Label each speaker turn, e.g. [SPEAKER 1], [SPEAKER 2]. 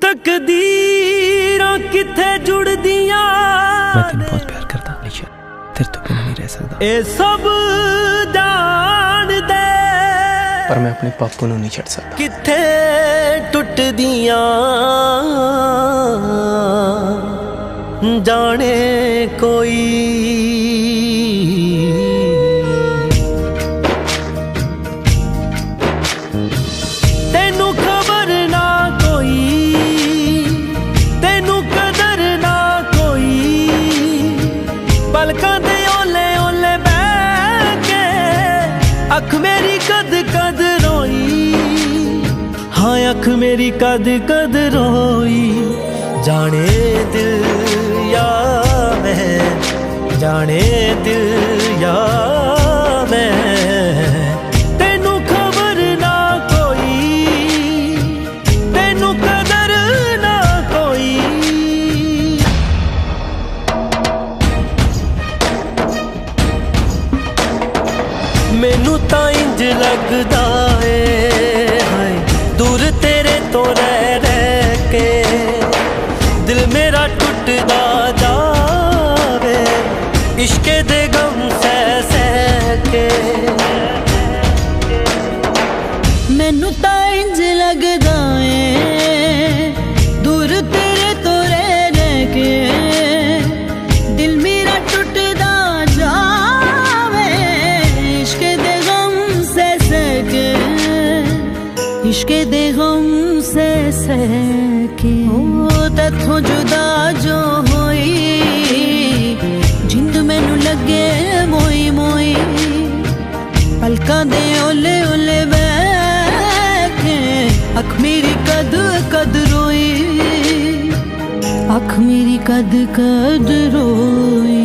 [SPEAKER 1] तकदीरां किथे जुड़दियां।
[SPEAKER 2] मैं तेन बहुत प्यार करता अलीशा, तेरे तो बिना नहीं रह सकता।
[SPEAKER 1] ए सब जान दे
[SPEAKER 2] पर मैं अपने पापू नूं नहीं छड़ सकता।
[SPEAKER 1] किथे टुटदियां जाने कोई। तेनू खबर ना कोई, तेनू कदर ना कोई। पलकां दे ओले ओले बैठ के अख मेरी कद कद रोई। हाँ अख मेरी कद कद रोई। जाने दिल या मैं, जाने दिल या मैं। तेनू खबर ना कोई, तेनू कदर ना कोई। मैनू तां इंज लगदा है हाय दूर तेरे तो रह के दिल मेरा टुटदा जावे। इश्के दे गम सह सह के
[SPEAKER 3] मैनू तां इंज लगदा है दूर तेरे तो रह के दिल मेरा टुटदा जावे। इश्के दे गम सह सह के, इश्के दे गम सह सह के। तैथों जुदा जो होई जिंद मैनू लगे मोई मोई। पलकां दे ओले ओले बैठे अख मेरी कद कद रोई। अख मेरी कद कद रोई।